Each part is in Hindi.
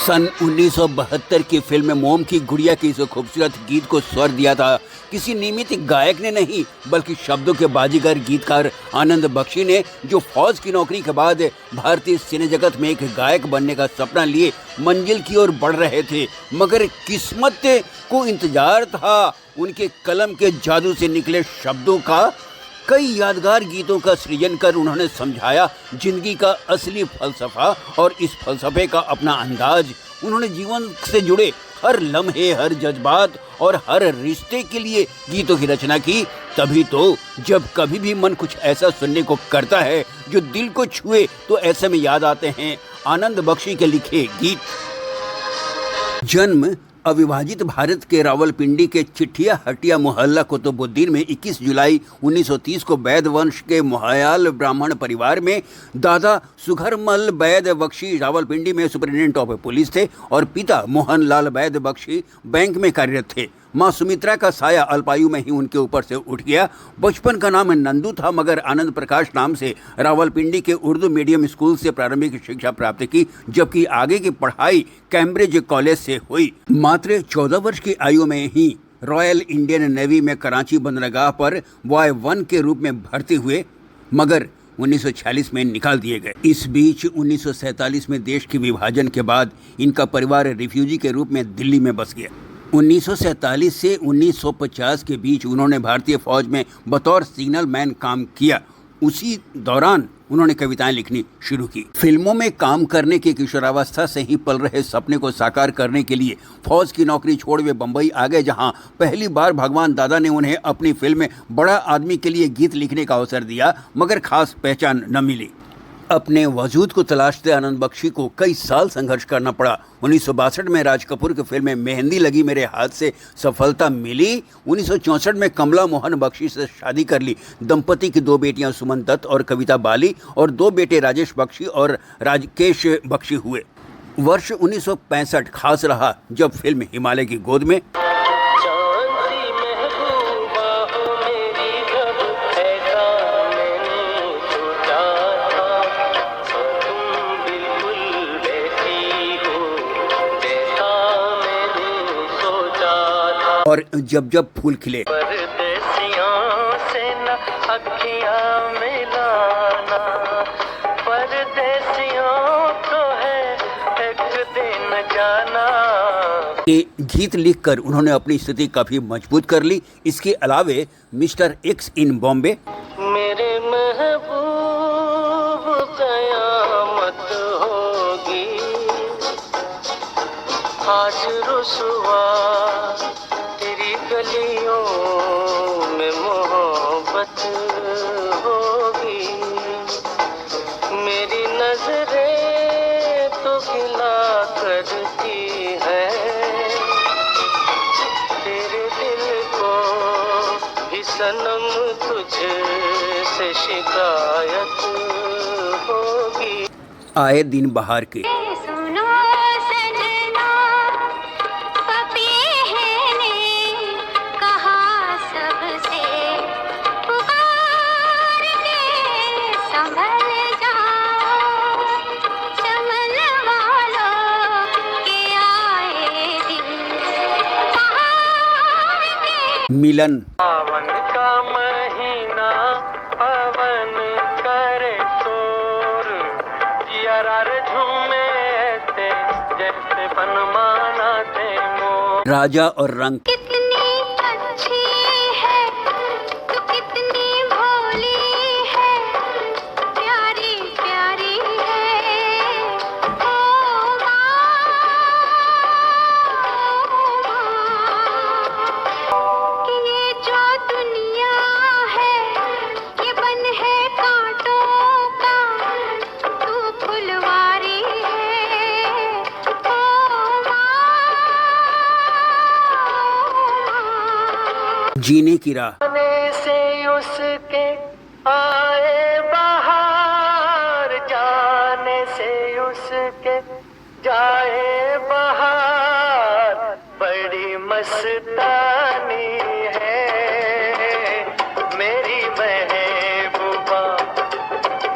सन 1972 की फिल्म मोम की गुड़िया के इस खूबसूरत गीत को स्वर दिया था किसी नियमित गायक ने नहीं, बल्कि शब्दों के बाजीगर गीतकार आनंद बख्शी ने, जो फौज की नौकरी के बाद भारतीय सिने जगत में एक गायक बनने का सपना लिए मंजिल की ओर बढ़ रहे थे। मगर किस्मत को इंतजार था उनके कलम के जादू से निकले शब्दों का। कई यादगार गीतों का सृजन कर उन्होंने समझाया जिंदगी का असली फलसफा, और इस फलसफे का अपना अंदाज। उन्होंने जीवन से जुड़े हर लम्हे, हर जज्बात और हर रिश्ते के लिए गीतों की रचना की। तभी तो जब कभी भी मन कुछ ऐसा सुनने को करता है जो दिल को छुए, तो ऐसे में याद आते हैं आनंद बख्शी के लिखे गीत। जन्म अविभाजित भारत के रावलपिंडी के चिट्ठिया हटिया मोहल्ला कुतुबुद्दीन में 21 जुलाई 1930 को बैद वंश के मोहयाल ब्राह्मण परिवार में दादा सुघरमल बैद बख्शी रावलपिंडी में सुपरिटेंडेंट ऑफ पुलिस थे और पिता मोहन लाल बैद बख्शी बैंक में कार्यरत थे। माँ सुमित्रा का साया अल्पायु में ही उनके ऊपर से उठ गया। बचपन का नाम नंदू था, मगर आनंद प्रकाश नाम से रावलपिंडी के उर्दू मीडियम स्कूल से प्रारंभिक शिक्षा प्राप्त की, जबकि आगे की पढ़ाई कैम्ब्रिज कॉलेज से हुई। मात्र 14 वर्ष की आयु में ही रॉयल इंडियन नेवी में कराची बंदरगाह पर बॉय 1 के रूप में भर्ती हुए, मगर 1946 में निकाल दिए गए। इस बीच 1947 में देश के विभाजन के बाद इनका परिवार रिफ्यूजी के रूप में दिल्ली में बस गया। 1947 से 1950 के बीच उन्होंने भारतीय फौज में बतौर सिग्नल मैन काम किया। उसी दौरान उन्होंने कविताएं लिखनी शुरू की। फिल्मों में काम करने की किशोरावस्था से ही पल रहे सपने को साकार करने के लिए फौज की नौकरी छोड़ वे बम्बई आ गए, जहां पहली बार भगवान दादा ने उन्हें अपनी फिल्म में बड़ा आदमी के लिए गीत लिखने का अवसर दिया, मगर खास पहचान न मिली। अपने वजूद को तलाशते आनंद बख्शी को कई साल संघर्ष करना पड़ा। 1962 में राज कपूर की फिल्म मेहंदी लगी मेरे हाथ से सफलता मिली। 1964 में कमला मोहन बख्शी से शादी कर ली। दंपति की 2 बेटियां सुमन दत्त और कविता बाली और 2 बेटे राजेश बख्शी और राजकेश बख्शी हुए। वर्ष 1965 खास रहा जब फिल्म हिमालय की गोद में और जब जब फूल खिले परदेसियों से न अखियां मिलाना, परदेसियों को है एक दिन जाना। ये गीत लिखकर उन्होंने अपनी स्थिति काफी मजबूत कर ली। इसके अलावे मिस्टर एक्स इन बॉम्बे, मेरे महबूब कयामत होगी, आज रुसवा तेरी गलियों में मोहब्बत होगी, मेरी नजरें तो गिला करती है, तेरे दिल को भी सनम तुझसे शिकायत होगी। आए दिन बहार के मिलन, पावन का महीना पवन करे शोर, यार झूमे ऐसे जैसे बनमाना थे मोर। राजा और रंग, कितनी अच्छी है तू, कितनी भोली है, प्यारी प्यारी है ओ माँ। ये जो दुनिया है ये बन है कांटों का, तू फुलवारी है ओ माँ। जीने की राह, जाने से उसके आए बाहर, जाने से उसके जाए बाहर, बड़ी मस्तानी है मेरी महबूबा,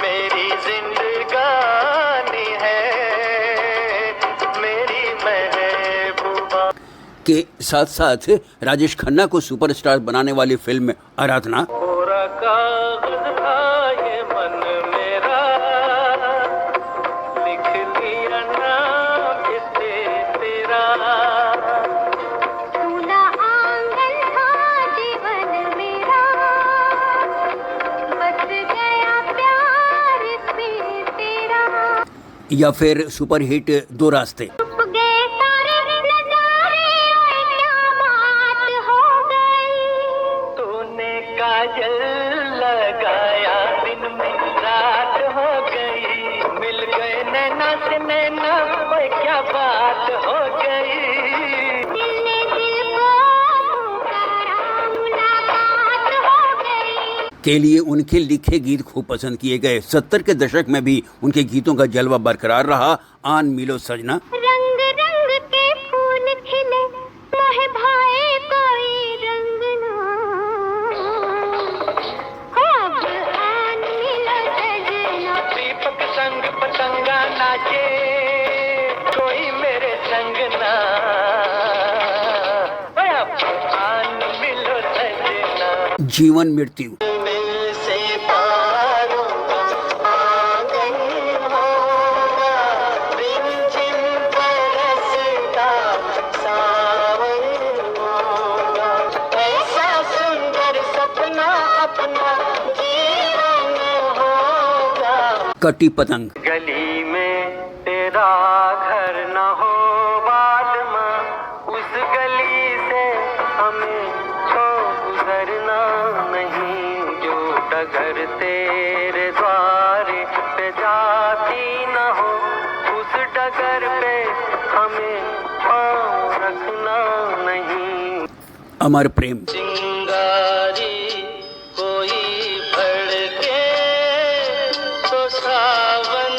मेरी जिंदगानी है मेरी इसके साथ साथ राजेश खन्ना को सुपरस्टार बनाने वाली फिल्म आराधना, पूरा कागज था ये मन मेरा, लिख लिया नाम इसे तेरा। तूना आंगन था जीवन मेरा, बस गया प्यार इसमें तेरा। या फिर सुपरहिट दो रास्ते। छुप गए सारे नजारे, ओए क्या बात हो गई। तूने काजल लगाया दिन में रात हो गई, मिल गए नैना से नैना, ओए क्या बात हो गई। दिल ने दिल को पुकारा, मुलाकात हो गई। के लिए उनके लिखे गीत खूब पसंद किए गए। 70 के दशक में भी उनके गीतों का जलवा बरकरार रहा। आन मिलो सजना, रंग रंग के फूल खिले, मोहे भाए कोई रंग ना। अब आन मिलो सजना। दीपक संग पतंगा नाचे, कोई मेरे संग ना, ओए अब आन मिलो सजना। जीवन मृत्यु, दिल से पारों आंगन होगा, रिमझिम बरसता सावन होगा। ऐसा सुंदर सपना अपना जीवन होगा। कटी पतंग, गली में तेरा घर न हो बालमा, उस गली से हमें तो गुजरना नहीं। जो डगर तेरे द्वारे पे जाती न हो, उस डगर पे हमें पाँव रखना नहीं। अमर प्रेम, चिंगारी कोई भड़के तो सावन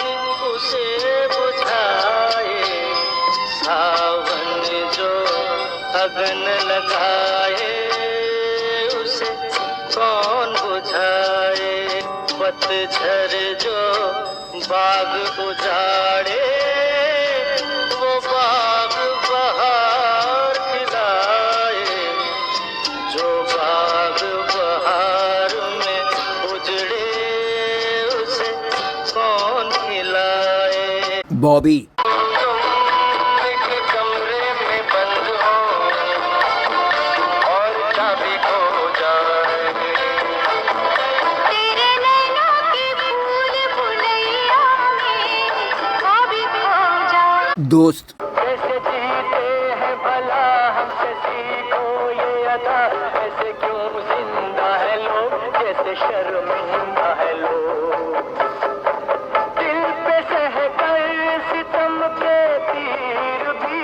उसे बुझाए, सावन जो अगन लगाए उसे कौन बुझाए। पतझर जो बाग उजाड़े, वो बाग बहार खिलाए। जो बाग बहार में उजड़े उसे कौन खिलाए। बॉबी, तुम एक कमरे में बंद हो और चाबी खो जाए। तेरे नैनों की भूल भुलैया में कभी खो जाए। दोस्त, कैसे जीते हैं भला हमसे सीखो ये अदा, ऐसे क्यों जिंदा है लोग, कैसे शर्मिंदा है लोग। दिल पे सहकर सितम के तीर भी,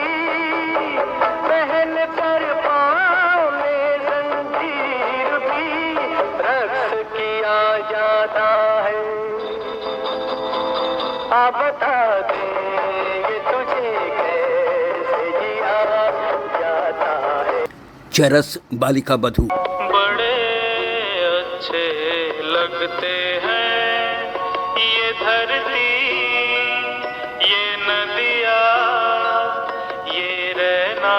पहन कर पाँव में जंजीर भी, रक्स किया जाता है। आप बता दे ये तुझे कैसे जिया जाता है। चरस बालिका बधू, बड़े अच्छे लगते हैं ये धरती, ये नदिया, ये रहना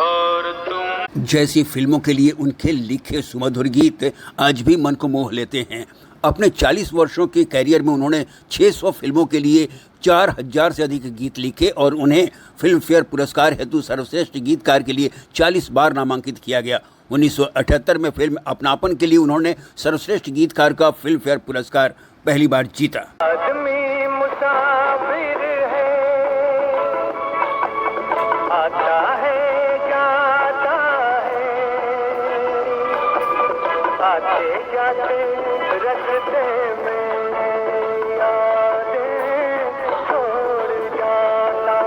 और तुम। जैसी फिल्मों के लिए उनके लिखे सुमधुर गीत आज भी मन को मोह लेते हैं। अपने 40 वर्षों के कैरियर में उन्होंने 600 फिल्मों के लिए 4000 से अधिक गीत लिखे और उन्हें फिल्म फेयर पुरस्कार हेतु सर्वश्रेष्ठ गीतकार के लिए 40 बार नामांकित किया गया। 1978 में फिल्म अपनापन के लिए उन्होंने सर्वश्रेष्ठ गीतकार का फिल्म फेयर पुरस्कार पहली बार जीता। आदमी मुसाफिर है, आता है जाता है, आते जाते रस्ते में यादें छोड़ जाता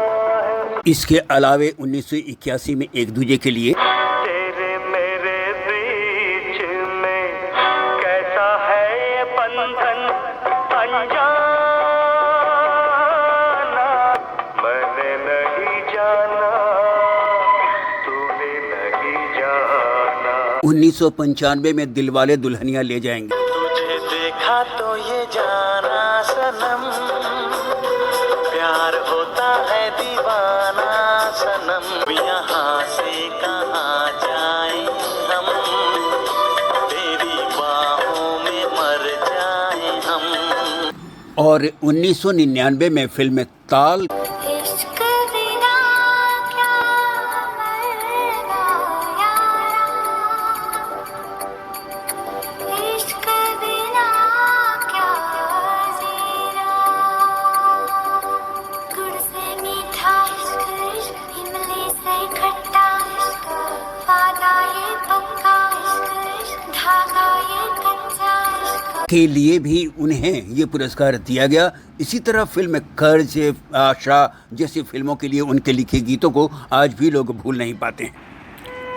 है। इसके अलावे 1981 में एक दूजे के लिए तेरे मेरे बीच में कैसा है ये बंधन अनजाना, मैंने नहीं जाना, तूने नहीं जाना। 1995 में दिलवाले दुल्हनिया ले जाएंगे, तुझे देखा तो ये जाना सनम, प्यार होता है दीवाना। सनम, यहाँ से कहाँ जाएं हम, तेरी बाहों में मर जाएं हम। और 1999 में फिल्म ताल इश्क बिना क्या मरना यारा, इश्क बिना क्या जीना, गुड़ से मीठा इश्क, इश्क इमली से खट्टा इश्क, वादा ये पक्का इश्क, इश्क धागा ये कच्चा इश्क। के लिए भी उन्हें ये पुरस्कार दिया गया। इसी तरह फिल्म कर्ज, आशा जैसी फिल्मों के लिए उनके लिखे गीतों को आज भी लोग भूल नहीं पाते हैं।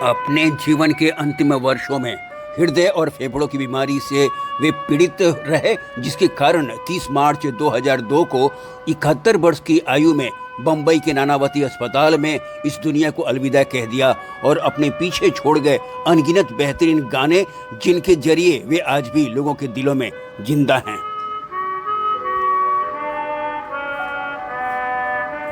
अपने जीवन के अंतिम वर्षों में हृदय और फेफड़ों की बीमारी से वे पीड़ित रहे, जिसके कारण 30 मार्च 2002 को 71 वर्ष की आयु में बम्बई के नानावती अस्पताल में इस दुनिया को अलविदा कह दिया और अपने पीछे छोड़ गए अनगिनत बेहतरीन गाने, जिनके जरिए वे आज भी लोगों के दिलों में जिंदा हैं।